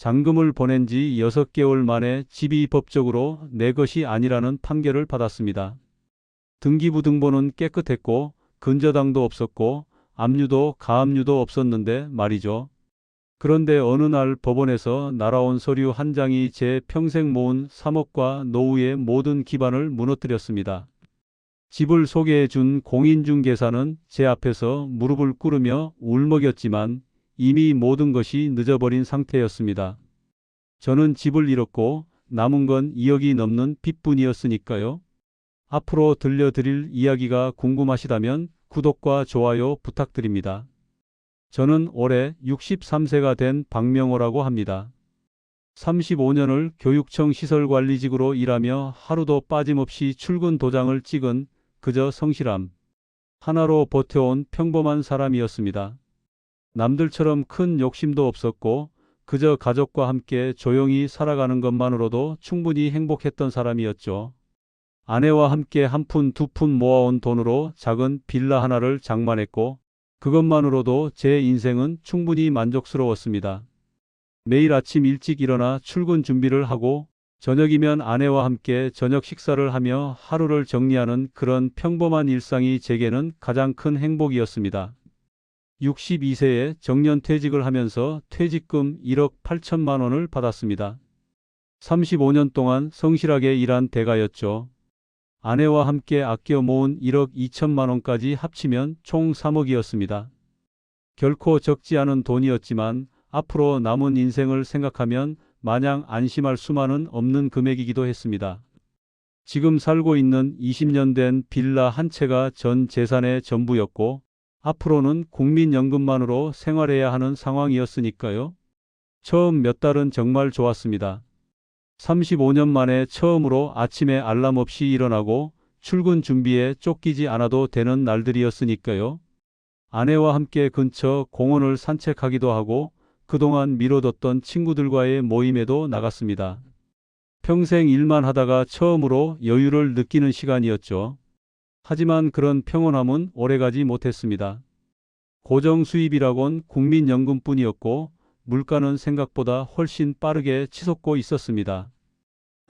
잔금을 보낸 지 6개월 만에 집이 법적으로 내 것이 아니라는 판결을 받았습니다. 등기부등본은 깨끗했고 근저당도 없었고 압류도 가압류도 없었는데 말이죠. 그런데 어느 날 법원에서 날아온 서류 한 장이 제 평생 모은 3억과 노후의 모든 기반을 무너뜨렸습니다. 집을 소개해 준 공인중개사는 제 앞에서 무릎을 꿇으며 울먹였지만 이미 모든 것이 늦어버린 상태였습니다. 저는 집을 잃었고 남은 건 2억이 넘는 빚뿐이었으니까요. 앞으로 들려드릴 이야기가 궁금하시다면 구독과 좋아요 부탁드립니다. 저는 올해 63세가 된 박명호라고 합니다. 35년을 교육청 시설관리직으로 일하며 하루도 빠짐없이 출근 도장을 찍은 그저 성실함 하나로 버텨온 평범한 사람이었습니다. 남들처럼 큰 욕심도 없었고 그저 가족과 함께 조용히 살아가는 것만으로도 충분히 행복했던 사람이었죠. 아내와 함께 한 푼 두 푼 모아온 돈으로 작은 빌라 하나를 장만했고 그것만으로도 제 인생은 충분히 만족스러웠습니다. 매일 아침 일찍 일어나 출근 준비를 하고 저녁이면 아내와 함께 저녁 식사를 하며 하루를 정리하는 그런 평범한 일상이 제게는 가장 큰 행복이었습니다. 62세에 정년퇴직을 하면서 퇴직금 1억 8천만 원을 받았습니다. 35년 동안 성실하게 일한 대가였죠. 아내와 함께 아껴 모은 1억 2천만 원까지 합치면 총 3억이었습니다. 결코 적지 않은 돈이었지만 앞으로 남은 인생을 생각하면 마냥 안심할 수만은 없는 금액이기도 했습니다. 지금 살고 있는 20년 된 빌라 한 채가 전 재산의 전부였고 앞으로는 국민연금만으로 생활해야 하는 상황이었으니까요. 처음 몇 달은 정말 좋았습니다. 35년 만에 처음으로 아침에 알람 없이 일어나고 출근 준비에 쫓기지 않아도 되는 날들이었으니까요. 아내와 함께 근처 공원을 산책하기도 하고 그동안 미뤄뒀던 친구들과의 모임에도 나갔습니다. 평생 일만 하다가 처음으로 여유를 느끼는 시간이었죠. 하지만 그런 평온함은 오래가지 못했습니다. 고정 수입이라곤 국민연금뿐이었고 물가는 생각보다 훨씬 빠르게 치솟고 있었습니다.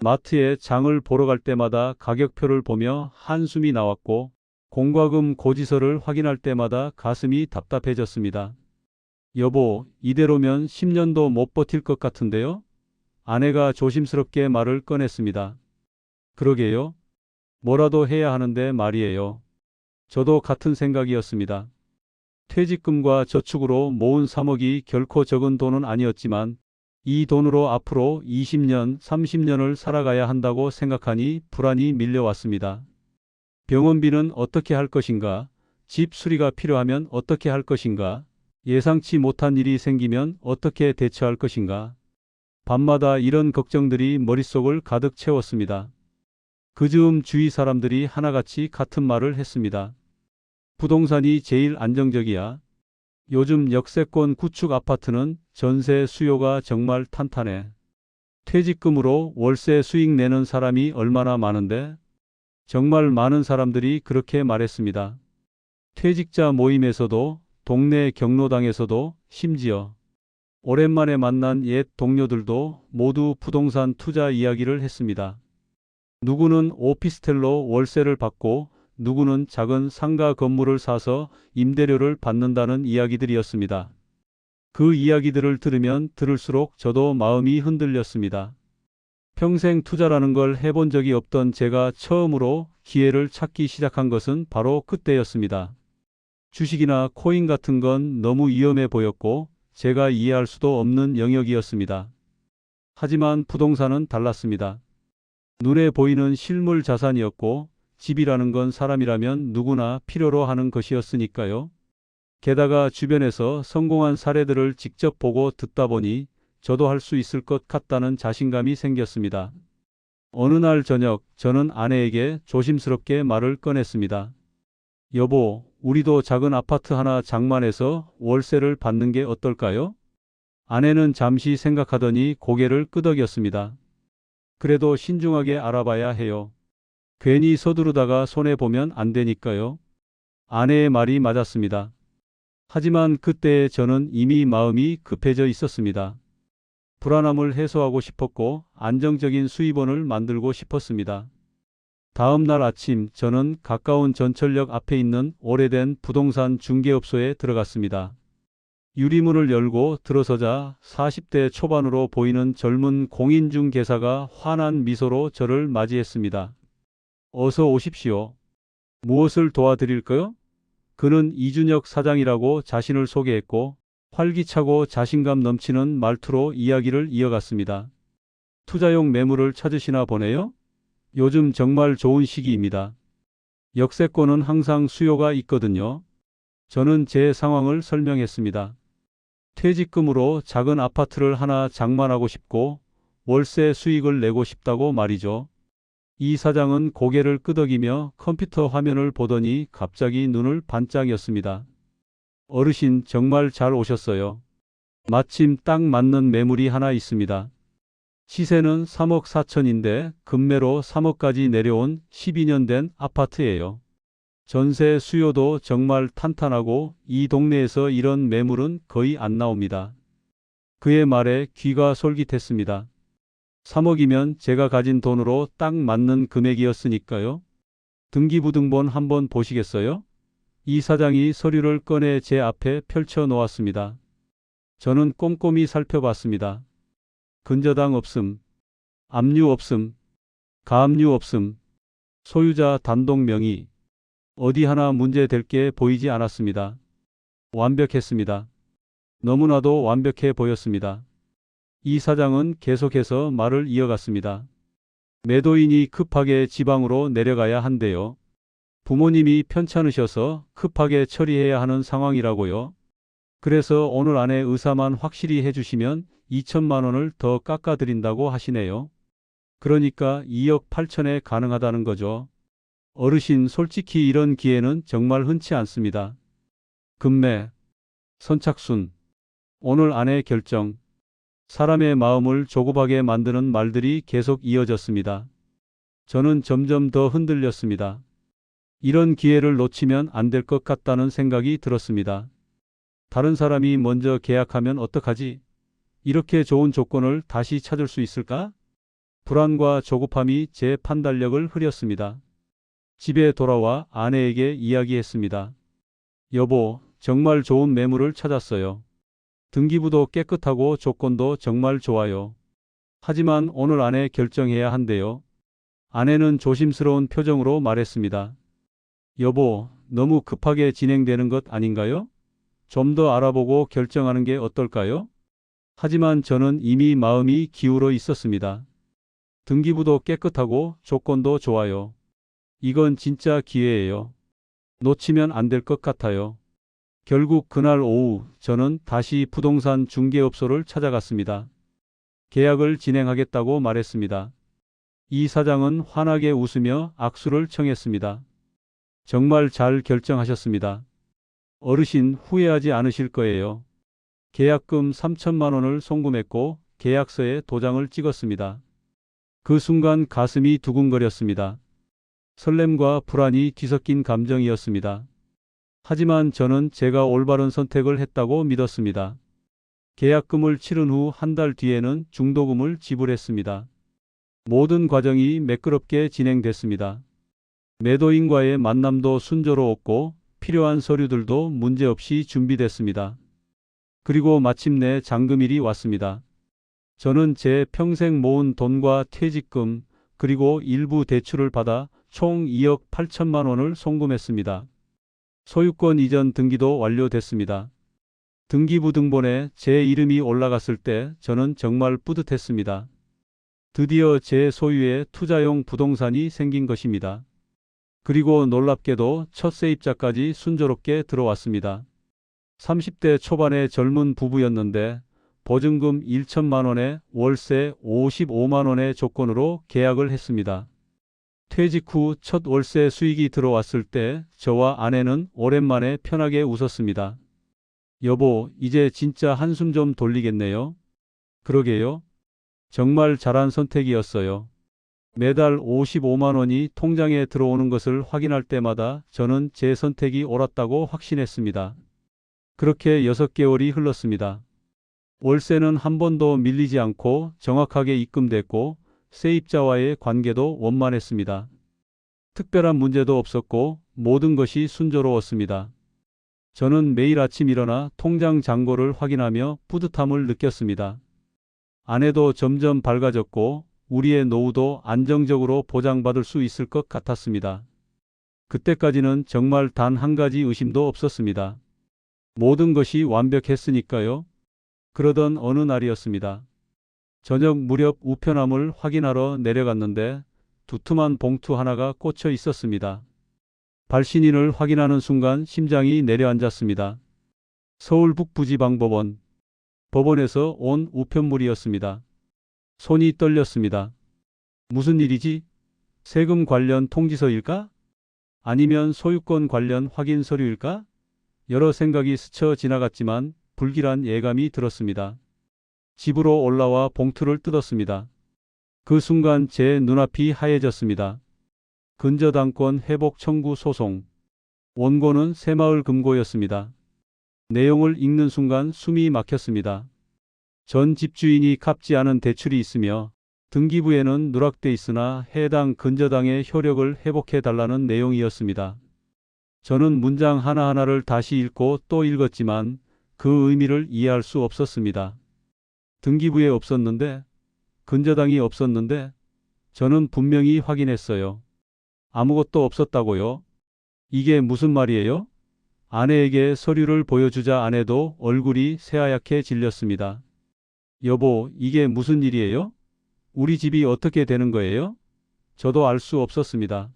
마트에 장을 보러 갈 때마다 가격표를 보며 한숨이 나왔고 공과금 고지서를 확인할 때마다 가슴이 답답해졌습니다. 여보, 이대로면 10년도 못 버틸 것 같은데요? 아내가 조심스럽게 말을 꺼냈습니다. 그러게요. 뭐라도 해야 하는데 말이에요. 저도 같은 생각이었습니다. 퇴직금과 저축으로 모은 3억이 결코 적은 돈은 아니었지만 이 돈으로 앞으로 20년, 30년을 살아가야 한다고 생각하니 불안이 밀려왔습니다. 병원비는 어떻게 할 것인가? 집 수리가 필요하면 어떻게 할 것인가? 예상치 못한 일이 생기면 어떻게 대처할 것인가? 밤마다 이런 걱정들이 머릿속을 가득 채웠습니다. 그 즈음 주위 사람들이 하나같이 같은 말을 했습니다. 부동산이 제일 안정적이야. 요즘 역세권 구축 아파트는 전세 수요가 정말 탄탄해. 퇴직금으로 월세 수익 내는 사람이 얼마나 많은데? 정말 많은 사람들이 그렇게 말했습니다. 퇴직자 모임에서도 동네 경로당에서도 심지어 오랜만에 만난 옛 동료들도 모두 부동산 투자 이야기를 했습니다. 누구는 오피스텔로 월세를 받고 누구는 작은 상가 건물을 사서 임대료를 받는다는 이야기들이었습니다. 그 이야기들을 들으면 들을수록 저도 마음이 흔들렸습니다. 평생 투자라는 걸 해본 적이 없던 제가 처음으로 기회를 찾기 시작한 것은 바로 그때였습니다. 주식이나 코인 같은 건 너무 위험해 보였고 제가 이해할 수도 없는 영역이었습니다. 하지만 부동산은 달랐습니다. 눈에 보이는 실물 자산이었고 집이라는 건 사람이라면 누구나 필요로 하는 것이었으니까요. 게다가 주변에서 성공한 사례들을 직접 보고 듣다 보니 저도 할 수 있을 것 같다는 자신감이 생겼습니다. 어느 날 저녁 저는 아내에게 조심스럽게 말을 꺼냈습니다. 여보, 우리도 작은 아파트 하나 장만해서 월세를 받는 게 어떨까요? 아내는 잠시 생각하더니 고개를 끄덕였습니다. 그래도 신중하게 알아봐야 해요. 괜히 서두르다가 손해보면 안 되니까요. 아내의 말이 맞았습니다. 하지만 그때 저는 이미 마음이 급해져 있었습니다. 불안함을 해소하고 싶었고 안정적인 수입원을 만들고 싶었습니다. 다음 날 아침 저는 가까운 전철역 앞에 있는 오래된 부동산 중개업소에 들어갔습니다. 유리문을 열고 들어서자 40대 초반으로 보이는 젊은 공인중개사가 환한 미소로 저를 맞이했습니다. 어서 오십시오. 무엇을 도와드릴까요? 그는 이준혁 사장이라고 자신을 소개했고 활기차고 자신감 넘치는 말투로 이야기를 이어갔습니다. 투자용 매물을 찾으시나 보네요? 요즘 정말 좋은 시기입니다. 역세권은 항상 수요가 있거든요. 저는 제 상황을 설명했습니다. 퇴직금으로 작은 아파트를 하나 장만하고 싶고 월세 수익을 내고 싶다고 말이죠. 이 사장은 고개를 끄덕이며 컴퓨터 화면을 보더니 갑자기 눈을 반짝였습니다. 어르신 정말 잘 오셨어요. 마침 딱 맞는 매물이 하나 있습니다. 시세는 3억 4천인데 급매로 3억까지 내려온 12년 된 아파트예요. 전세 수요도 정말 탄탄하고 이 동네에서 이런 매물은 거의 안 나옵니다. 그의 말에 귀가 솔깃했습니다. 3억이면 제가 가진 돈으로 딱 맞는 금액이었으니까요. 등기부등본 한번 보시겠어요? 이 사장이 서류를 꺼내 제 앞에 펼쳐 놓았습니다. 저는 꼼꼼히 살펴봤습니다. 근저당 없음, 압류 없음, 가압류 없음, 소유자 단독 명의, 어디 하나 문제될 게 보이지 않았습니다. 완벽했습니다. 너무나도 완벽해 보였습니다. 이 사장은 계속해서 말을 이어갔습니다. 매도인이 급하게 지방으로 내려가야 한대요. 부모님이 편찮으셔서 급하게 처리해야 하는 상황이라고요. 그래서 오늘 안에 의사만 확실히 해주시면 2천만 원을 더 깎아드린다고 하시네요. 그러니까 2억 8천에 가능하다는 거죠. 어르신 솔직히 이런 기회는 정말 흔치 않습니다. 급매, 선착순, 오늘 안에 결정. 사람의 마음을 조급하게 만드는 말들이 계속 이어졌습니다. 저는 점점 더 흔들렸습니다. 이런 기회를 놓치면 안 될 것 같다는 생각이 들었습니다. 다른 사람이 먼저 계약하면 어떡하지? 이렇게 좋은 조건을 다시 찾을 수 있을까? 불안과 조급함이 제 판단력을 흐렸습니다. 집에 돌아와 아내에게 이야기했습니다. 여보, 정말 좋은 매물을 찾았어요. 등기부도 깨끗하고 조건도 정말 좋아요. 하지만 오늘 안에 결정해야 한대요. 아내는 조심스러운 표정으로 말했습니다. 여보, 너무 급하게 진행되는 것 아닌가요? 좀 더 알아보고 결정하는 게 어떨까요? 하지만 저는 이미 마음이 기울어 있었습니다. 등기부도 깨끗하고 조건도 좋아요. 이건 진짜 기회예요. 놓치면 안 될 것 같아요. 결국 그날 오후 저는 다시 부동산 중개업소를 찾아갔습니다. 계약을 진행하겠다고 말했습니다. 이 사장은 환하게 웃으며 악수를 청했습니다. 정말 잘 결정하셨습니다. 어르신 후회하지 않으실 거예요. 계약금 3천만 원을 송금했고 계약서에 도장을 찍었습니다. 그 순간 가슴이 두근거렸습니다. 설렘과 불안이 뒤섞인 감정이었습니다. 하지만 저는 제가 올바른 선택을 했다고 믿었습니다. 계약금을 치른 후 한 달 뒤에는 중도금을 지불했습니다. 모든 과정이 매끄럽게 진행됐습니다. 매도인과의 만남도 순조로웠고 필요한 서류들도 문제없이 준비됐습니다. 그리고 마침내 잔금일이 왔습니다. 저는 제 평생 모은 돈과 퇴직금 그리고 일부 대출을 받아 총 2억 8천만 원을 송금했습니다. 소유권 이전 등기도 완료됐습니다. 등기부등본에 제 이름이 올라갔을 때 저는 정말 뿌듯했습니다. 드디어 제 소유의 투자용 부동산이 생긴 것입니다. 그리고 놀랍게도 첫 세입자까지 순조롭게 들어왔습니다. 30대 초반의 젊은 부부였는데 보증금 1천만 원에 월세 55만 원의 조건으로 계약을 했습니다. 퇴직 후 첫 월세 수익이 들어왔을 때 저와 아내는 오랜만에 편하게 웃었습니다. 여보, 이제 진짜 한숨 좀 돌리겠네요. 그러게요. 정말 잘한 선택이었어요. 매달 55만 원이 통장에 들어오는 것을 확인할 때마다 저는 제 선택이 옳았다고 확신했습니다. 그렇게 6개월이 흘렀습니다. 월세는 한 번도 밀리지 않고 정확하게 입금됐고 세입자와의 관계도 원만했습니다. 특별한 문제도 없었고 모든 것이 순조로웠습니다. 저는 매일 아침 일어나 통장 잔고를 확인하며 뿌듯함을 느꼈습니다. 아내도 점점 밝아졌고 우리의 노후도 안정적으로 보장받을 수 있을 것 같았습니다. 그때까지는 정말 단 한 가지 의심도 없었습니다. 모든 것이 완벽했으니까요. 그러던 어느 날이었습니다. 저녁 무렵 우편함을 확인하러 내려갔는데 두툼한 봉투 하나가 꽂혀 있었습니다. 발신인을 확인하는 순간 심장이 내려앉았습니다. 서울 북부지방법원. 법원에서 온 우편물이었습니다. 손이 떨렸습니다. 무슨 일이지? 세금 관련 통지서일까? 아니면 소유권 관련 확인 서류일까? 여러 생각이 스쳐 지나갔지만 불길한 예감이 들었습니다. 집으로 올라와 봉투를 뜯었습니다. 그 순간 제 눈앞이 하얘졌습니다. 근저당권 회복 청구 소송. 원고는 새마을금고였습니다. 내용을 읽는 순간 숨이 막혔습니다. 전 집주인이 갚지 않은 대출이 있으며 등기부에는 누락돼 있으나 해당 근저당의 효력을 회복해 달라는 내용이었습니다. 저는 문장 하나하나를 다시 읽고 또 읽었지만 그 의미를 이해할 수 없었습니다. 등기부에 없었는데, 근저당이 없었는데, 저는 분명히 확인했어요. 아무것도 없었다고요? 이게 무슨 말이에요? 아내에게 서류를 보여주자 아내도 얼굴이 새하얗게 질렸습니다. 여보, 이게 무슨 일이에요? 우리 집이 어떻게 되는 거예요? 저도 알 수 없었습니다.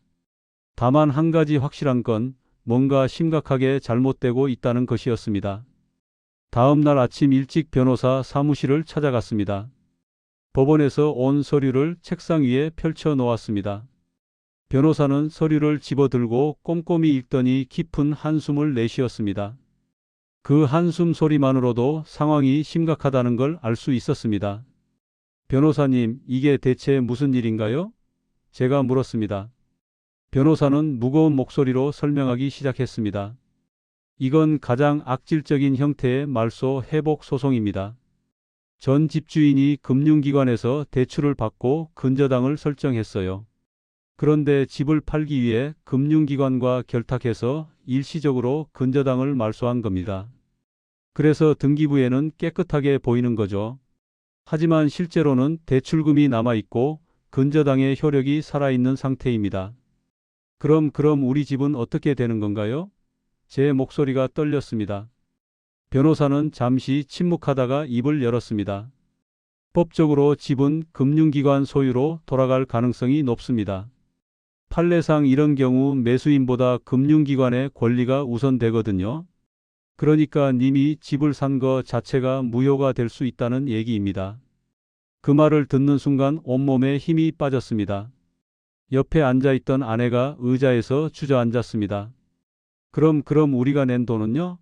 다만 한 가지 확실한 건 뭔가 심각하게 잘못되고 있다는 것이었습니다. 다음 날 아침 일찍 변호사 사무실을 찾아갔습니다. 법원에서 온 서류를 책상 위에 펼쳐 놓았습니다. 변호사는 서류를 집어들고 꼼꼼히 읽더니 깊은 한숨을 내쉬었습니다. 그 한숨 소리만으로도 상황이 심각하다는 걸 알 수 있었습니다. 변호사님, 이게 대체 무슨 일인가요? 제가 물었습니다. 변호사는 무거운 목소리로 설명하기 시작했습니다. 이건 가장 악질적인 형태의 말소 회복 소송입니다. 전 집주인이 금융기관에서 대출을 받고 근저당을 설정했어요. 그런데 집을 팔기 위해 금융기관과 결탁해서 일시적으로 근저당을 말소한 겁니다. 그래서 등기부에는 깨끗하게 보이는 거죠. 하지만 실제로는 대출금이 남아있고 근저당의 효력이 살아있는 상태입니다. 그럼 우리 집은 어떻게 되는 건가요? 제 목소리가 떨렸습니다. 변호사는 잠시 침묵하다가 입을 열었습니다. 법적으로 집은 금융기관 소유로 돌아갈 가능성이 높습니다. 판례상 이런 경우 매수인보다 금융기관의 권리가 우선되거든요. 그러니까 님이 집을 산 거 자체가 무효가 될 수 있다는 얘기입니다. 그 말을 듣는 순간 온몸에 힘이 빠졌습니다. 옆에 앉아있던 아내가 의자에서 주저앉았습니다. 그럼 우리가 낸 돈은요?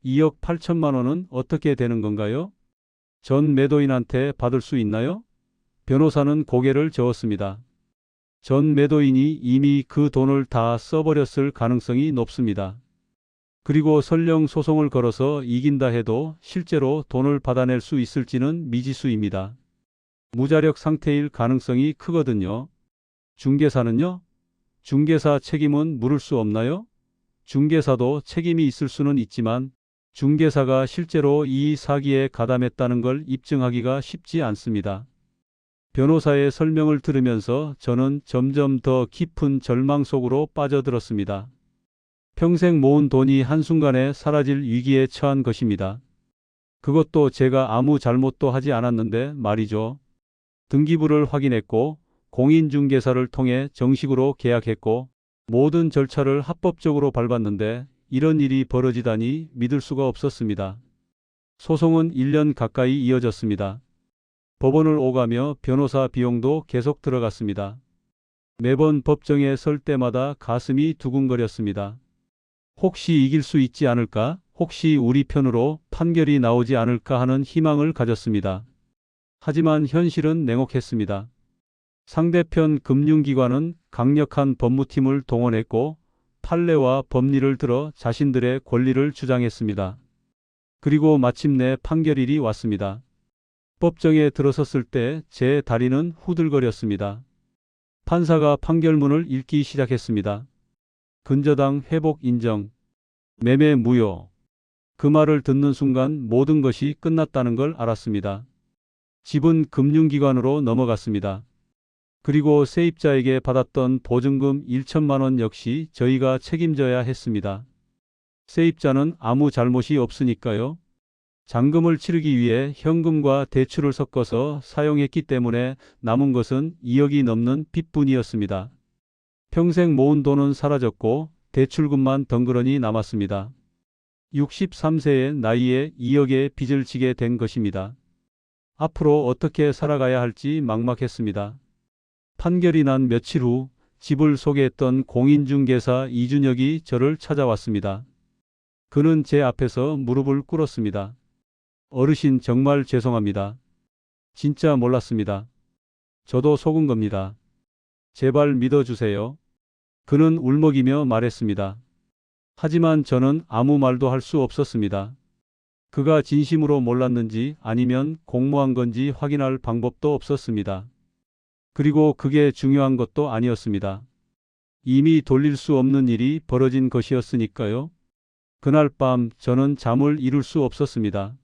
2억 8천만 원은 어떻게 되는 건가요? 전 매도인한테 받을 수 있나요? 변호사는 고개를 저었습니다. 전 매도인이 이미 그 돈을 다 써버렸을 가능성이 높습니다. 그리고 설령 소송을 걸어서 이긴다 해도 실제로 돈을 받아낼 수 있을지는 미지수입니다. 무자력 상태일 가능성이 크거든요. 중개사는요? 중개사 책임은 물을 수 없나요? 중개사도 책임이 있을 수는 있지만 중개사가 실제로 이 사기에 가담했다는 걸 입증하기가 쉽지 않습니다. 변호사의 설명을 들으면서 저는 점점 더 깊은 절망 속으로 빠져들었습니다. 평생 모은 돈이 한순간에 사라질 위기에 처한 것입니다. 그것도 제가 아무 잘못도 하지 않았는데 말이죠. 등기부를 확인했고 공인중개사를 통해 정식으로 계약했고 모든 절차를 합법적으로 밟았는데 이런 일이 벌어지다니 믿을 수가 없었습니다. 소송은 1년 가까이 이어졌습니다. 법원을 오가며 변호사 비용도 계속 들어갔습니다. 매번 법정에 설 때마다 가슴이 두근거렸습니다. 혹시 이길 수 있지 않을까? 혹시 우리 편으로 판결이 나오지 않을까 하는 희망을 가졌습니다. 하지만 현실은 냉혹했습니다. 상대편 금융기관은 강력한 법무팀을 동원했고 판례와 법리를 들어 자신들의 권리를 주장했습니다. 그리고 마침내 판결일이 왔습니다. 법정에 들어섰을 때 제 다리는 후들거렸습니다. 판사가 판결문을 읽기 시작했습니다. 근저당 회복 인정, 매매 무효. 그 말을 듣는 순간 모든 것이 끝났다는 걸 알았습니다. 집은 금융기관으로 넘어갔습니다. 그리고 세입자에게 받았던 보증금 1천만 원 역시 저희가 책임져야 했습니다. 세입자는 아무 잘못이 없으니까요. 잔금을 치르기 위해 현금과 대출을 섞어서 사용했기 때문에 남은 것은 2억이 넘는 빚뿐이었습니다. 평생 모은 돈은 사라졌고 대출금만 덩그러니 남았습니다. 63세의 나이에 2억의 빚을 지게 된 것입니다. 앞으로 어떻게 살아가야 할지 막막했습니다. 판결이 난 며칠 후 집을 소개했던 공인중개사 이준혁이 저를 찾아왔습니다. 그는 제 앞에서 무릎을 꿇었습니다. 어르신 정말 죄송합니다. 진짜 몰랐습니다. 저도 속은 겁니다. 제발 믿어주세요. 그는 울먹이며 말했습니다. 하지만 저는 아무 말도 할 수 없었습니다. 그가 진심으로 몰랐는지 아니면 공모한 건지 확인할 방법도 없었습니다. 그리고 그게 중요한 것도 아니었습니다. 이미 돌릴 수 없는 일이 벌어진 것이었으니까요. 그날 밤 저는 잠을 이룰 수 없었습니다.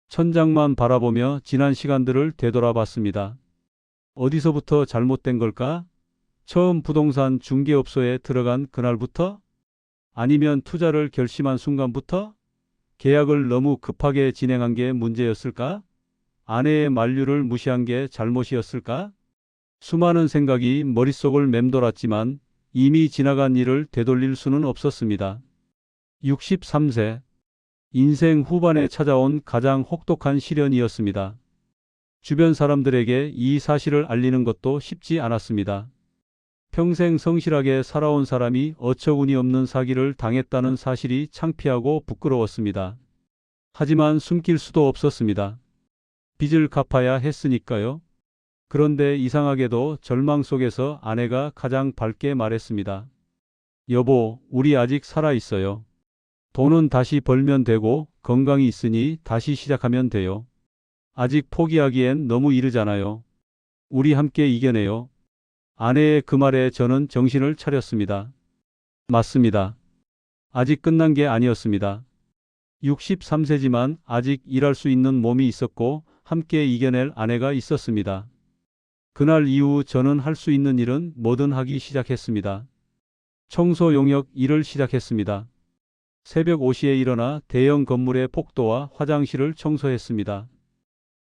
천장만 바라보며 지난 시간들을 되돌아봤습니다. 어디서부터 잘못된 걸까? 처음 부동산 중개업소에 들어간 그날부터? 아니면 투자를 결심한 순간부터? 계약을 너무 급하게 진행한 게 문제였을까? 아내의 만류를 무시한 게 잘못이었을까? 수많은 생각이 머릿속을 맴돌았지만 이미 지나간 일을 되돌릴 수는 없었습니다. 63세. 인생 후반에 찾아온 가장 혹독한 시련이었습니다. 주변 사람들에게 이 사실을 알리는 것도 쉽지 않았습니다. 평생 성실하게 살아온 사람이 어처구니 없는 사기를 당했다는 사실이 창피하고 부끄러웠습니다. 하지만 숨길 수도 없었습니다. 빚을 갚아야 했으니까요. 그런데 이상하게도 절망 속에서 아내가 가장 밝게 말했습니다. 여보, 우리 아직 살아 있어요. 돈은 다시 벌면 되고 건강이 있으니 다시 시작하면 돼요. 아직 포기하기엔 너무 이르잖아요. 우리 함께 이겨내요. 아내의 그 말에 저는 정신을 차렸습니다. 맞습니다. 아직 끝난 게 아니었습니다. 63세지만 아직 일할 수 있는 몸이 있었고 함께 이겨낼 아내가 있었습니다. 그날 이후 저는 할 수 있는 일은 뭐든 하기 시작했습니다. 청소 용역 일을 시작했습니다. 새벽 5시에 일어나 대형 건물의 복도와 화장실을 청소했습니다.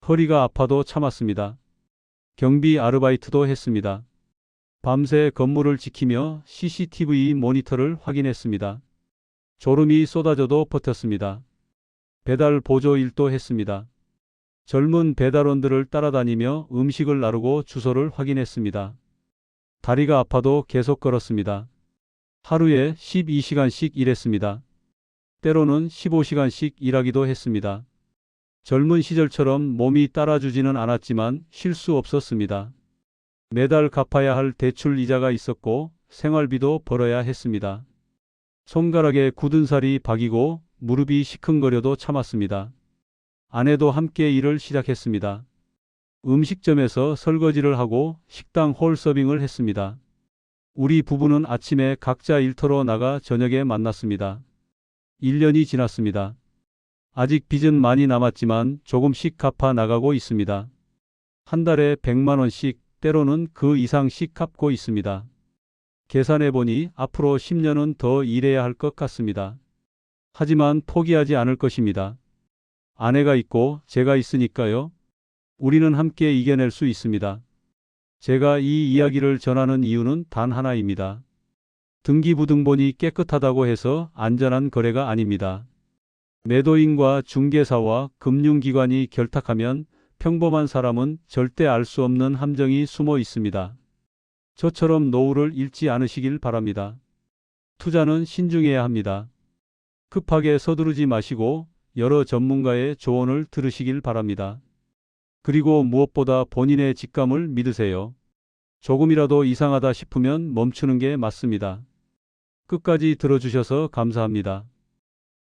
허리가 아파도 참았습니다. 경비 아르바이트도 했습니다. 밤새 건물을 지키며 CCTV 모니터를 확인했습니다. 졸음이 쏟아져도 버텼습니다. 배달 보조 일도 했습니다. 젊은 배달원들을 따라다니며 음식을 나르고 주소를 확인했습니다. 다리가 아파도 계속 걸었습니다. 하루에 12시간씩 일했습니다. 때로는 15시간씩 일하기도 했습니다. 젊은 시절처럼 몸이 따라주지는 않았지만 쉴 수 없었습니다. 매달 갚아야 할 대출 이자가 있었고 생활비도 벌어야 했습니다. 손가락에 굳은 살이 박이고 무릎이 시큰거려도 참았습니다. 아내도 함께 일을 시작했습니다. 음식점에서 설거지를 하고 식당 홀 서빙을 했습니다. 우리 부부는 아침에 각자 일터로 나가 저녁에 만났습니다. 1년이 지났습니다. 아직 빚은 많이 남았지만 조금씩 갚아 나가고 있습니다. 한 달에 100만 원씩, 때로는 그 이상씩 갚고 있습니다. 계산해보니 앞으로 10년은 더 일해야 할 것 같습니다. 하지만 포기하지 않을 것입니다. 아내가 있고 제가 있으니까요. 우리는 함께 이겨낼 수 있습니다. 제가 이 이야기를 전하는 이유는 단 하나입니다. 등기부등본이 깨끗하다고 해서 안전한 거래가 아닙니다. 매도인과 중개사와 금융기관이 결탁하면 평범한 사람은 절대 알 수 없는 함정이 숨어 있습니다. 저처럼 노후를 잃지 않으시길 바랍니다. 투자는 신중해야 합니다. 급하게 서두르지 마시고 여러 전문가의 조언을 들으시길 바랍니다. 그리고 무엇보다 본인의 직감을 믿으세요. 조금이라도 이상하다 싶으면 멈추는 게 맞습니다. 끝까지 들어주셔서 감사합니다.